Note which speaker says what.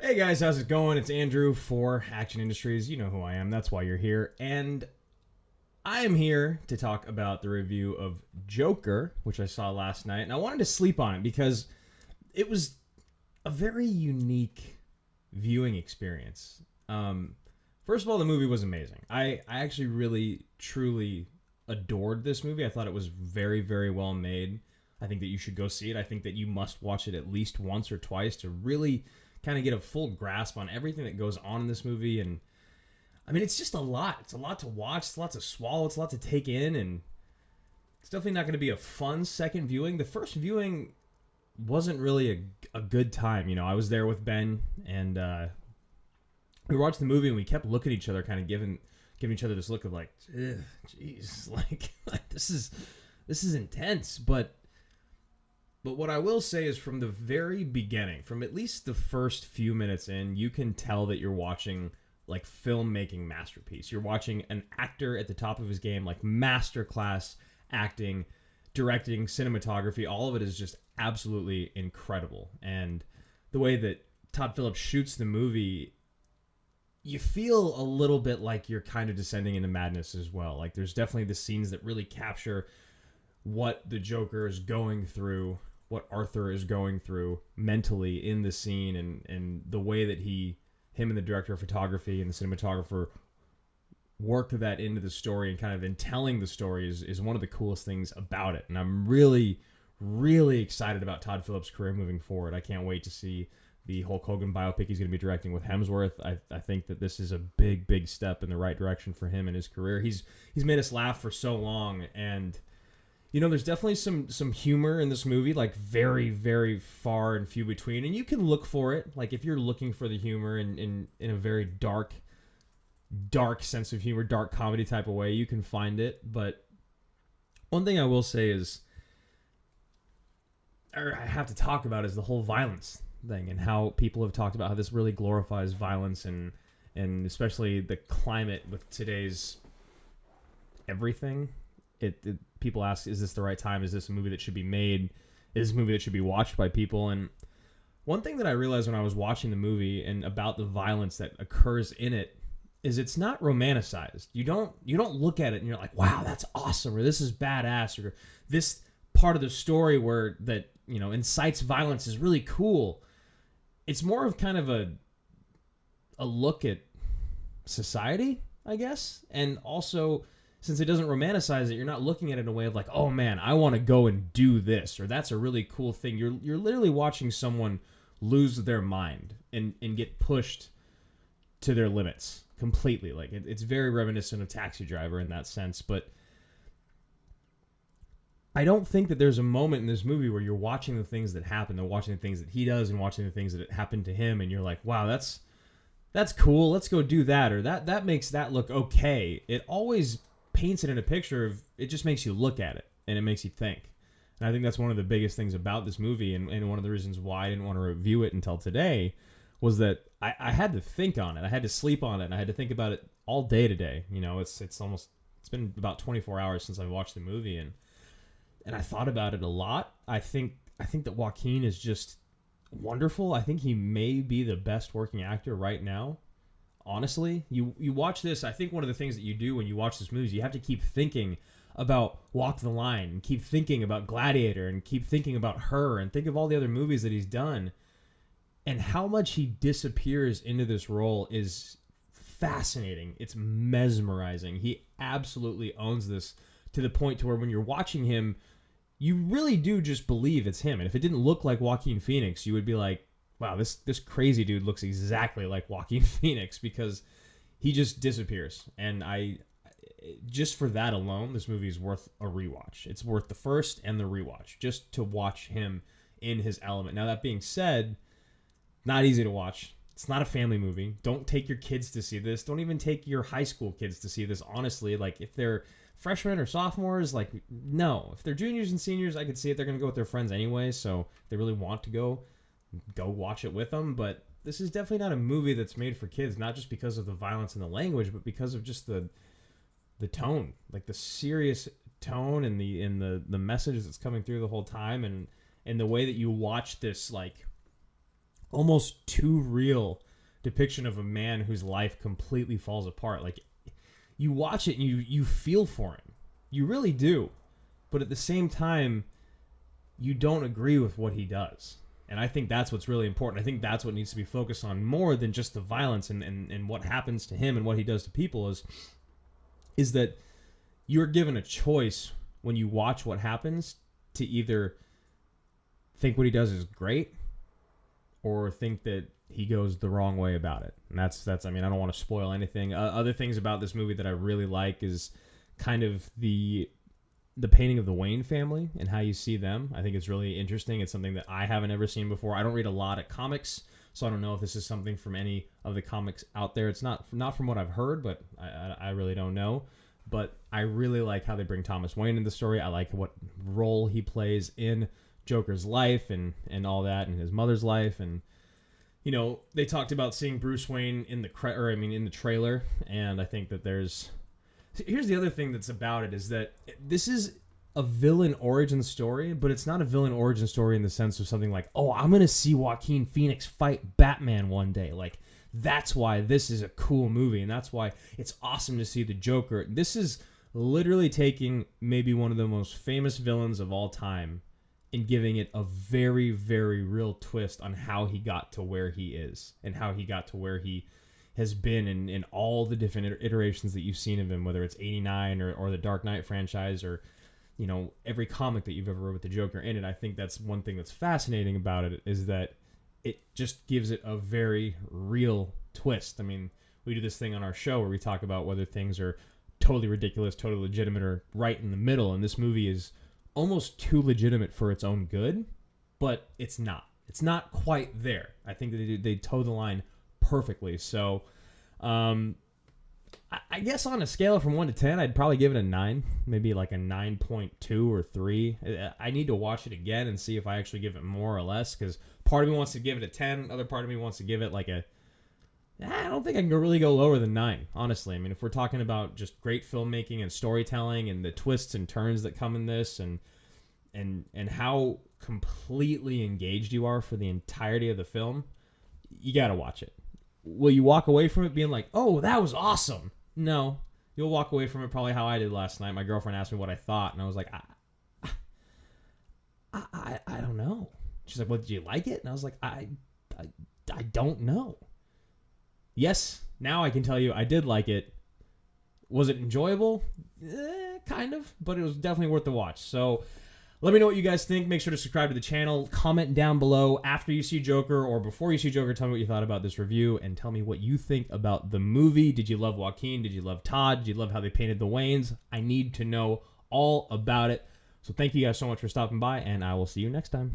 Speaker 1: Hey guys, how's it going? It's Andrew for Action Industries. You know who I am. That's why you're here. And I am here to talk about the review of Joker, which I saw last night. And I wanted to sleep on it because it was a very unique viewing experience. First of all, the movie was amazing. I actually really, truly adored this movie. I thought it was very, very well made. I think that you should go see it. I think that you must watch it at least once or twice to really kind of get a full grasp on everything that goes on in this movie. And I mean, it's just a lot. It's a lot to watch. It's a lot to swallow. It's a lot to take in. And it's definitely not going to be a fun second viewing. The first viewing wasn't really a good time. You know, I was there with Ben, and we watched the movie, and we kept looking at each other, kind of giving each other this look of like, jeez, like this is intense. But what I will say is from the very beginning, from at least the first few minutes in, you can tell that you're watching like filmmaking masterpiece. You're watching an actor at the top of his game, like masterclass acting, directing, cinematography. All of it is just absolutely incredible. And the way that Todd Phillips shoots the movie, you feel a little bit like you're kind of descending into madness as well. Like there's definitely the scenes that really capture what the Joker is going through, what Arthur is going through mentally in the scene, and the way that him and the director of photography and the cinematographer work that into the story and kind of in telling the story is one of the coolest things about it. And I'm really, really excited about Todd Phillips' career moving forward. I can't wait to see the Hulk Hogan biopic he's going to be directing with Hemsworth. I think that this is a big, big step in the right direction for him in his career. He's made us laugh for so long, and you know, there's definitely some humor in this movie, like very, very far and few between. And you can look for it. Like if you're looking for the humor in a very dark sense of humor, dark comedy type of way, you can find it. But one thing I will say is, or I have to talk about, is the whole violence thing and how people have talked about how this really glorifies violence and especially the climate with today's everything. People ask, is this the right time? Is this a movie that should be made? Is this a movie that should be watched by people? And one thing that I realized when I was watching the movie and about the violence that occurs in it is it's not romanticized. You don't look at it and you're like, wow, that's awesome, or this is badass, or this part of the story where that, you know, incites violence is really cool. It's more of kind of a look at society, I guess, and also, since it doesn't romanticize it, you're not looking at it in a way of like, oh man, I want to go and do this, or that's a really cool thing. You're literally watching someone lose their mind and get pushed to their limits completely. Like it's very reminiscent of Taxi Driver in that sense. But I don't think that there's a moment in this movie where you're watching the things that happen, and watching the things that he does, and watching the things that happen to him, and you're like, wow, that's cool. Let's go do that, or that makes that look okay. It always paints it in a picture of, it just makes you look at it and it makes you think. And I think that's one of the biggest things about this movie, and one of the reasons why I didn't want to review it until today was that I had to think on it. I had to sleep on it, and I had to think about it all day today. You know, it's been about 24 hours since I watched the movie, and I thought about it a lot. I think that Joaquin is just wonderful. I think he may be the best working actor right now. Honestly, you watch this, I think one of the things that you do when you watch this movie is you have to keep thinking about Walk the Line, and keep thinking about Gladiator, and keep thinking about Her, and think of all the other movies that he's done. And how much he disappears into this role is fascinating. It's mesmerizing. He absolutely owns this to the point to where when you're watching him, you really do just believe it's him. And if it didn't look like Joaquin Phoenix, you would be like, wow, this crazy dude looks exactly like Joaquin Phoenix, because he just disappears. And just for that alone, this movie is worth a rewatch. It's worth the first and the rewatch just to watch him in his element. Now, that being said, not easy to watch. It's not a family movie. Don't take your kids to see this. Don't even take your high school kids to see this, honestly. Like, if they're freshmen or sophomores, like, no. If they're juniors and seniors, I could see it. They're going to go with their friends anyway, so if they really want to go watch it with them. But this is definitely not a movie that's made for kids, not just because of the violence and the language, but because of just the tone, like the serious tone and the message that's coming through the whole time, and the way that you watch this like almost too real depiction of a man whose life completely falls apart. Like, you watch it and you feel for him. You really do. But at the same time, you don't agree with what he does. And I think that's what's really important. I think that's what needs to be focused on more than just the violence and what happens to him and what he does to people is that you're given a choice when you watch what happens to either think what he does is great or think that he goes the wrong way about it. And that's I mean, I don't want to spoil anything. Other things about this movie that I really like is kind of the painting of the Wayne family and how you see them. I think it's really interesting. It's something that I haven't ever seen before. I don't read a lot of comics, so I don't know if this is something from any of the comics out there. It's not from what I've heard, but I really don't know. But I really like how they bring Thomas Wayne in the story. I like what role he plays in Joker's life and all that, and his mother's life. And you know, they talked about seeing Bruce Wayne in the trailer, and I think that here's the other thing that's about it is that this is a villain origin story, but it's not a villain origin story in the sense of something like, oh, I'm going to see Joaquin Phoenix fight Batman one day. Like, that's why this is a cool movie, and that's why it's awesome to see the Joker. This is literally taking maybe one of the most famous villains of all time and giving it a very, very real twist on how he got to where he is and how he got to where he has been in all the different iterations that you've seen of him, whether it's 89 or the Dark Knight franchise or, you know, every comic that you've ever read with the Joker in it. I think that's one thing that's fascinating about it is that it just gives it a very real twist. I mean, we do this thing on our show where we talk about whether things are totally ridiculous, totally legitimate, or right in the middle, and this movie is almost too legitimate for its own good, but it's not. It's not quite there. I think that they toe the line perfectly. So I guess on a scale from 1 to 10, I'd probably give it a 9, maybe like a 9.2 or 3. I need to watch it again and see if I actually give it more or less, because part of me wants to give it a 10, other part of me wants to give it like I don't think I can really go lower than 9, honestly. I mean, if we're talking about just great filmmaking and storytelling and the twists and turns that come in this and how completely engaged you are for the entirety of the film, you got to watch it. Will you walk away from it being like, oh, that was awesome? No. You'll walk away from it probably how I did last night. My girlfriend asked me what I thought, and I was like, I don't know. She's like, well, did you like it? And I was like, I don't know. Yes, now I can tell you I did like it. Was it enjoyable? Kind of, but it was definitely worth the watch. So let me know what you guys think. Make sure to subscribe to the channel. Comment down below after you see Joker or before you see Joker. Tell me what you thought about this review and tell me what you think about the movie. Did you love Joaquin? Did you love Todd? Did you love how they painted the Waynes? I need to know all about it. So thank you guys so much for stopping by, and I will see you next time.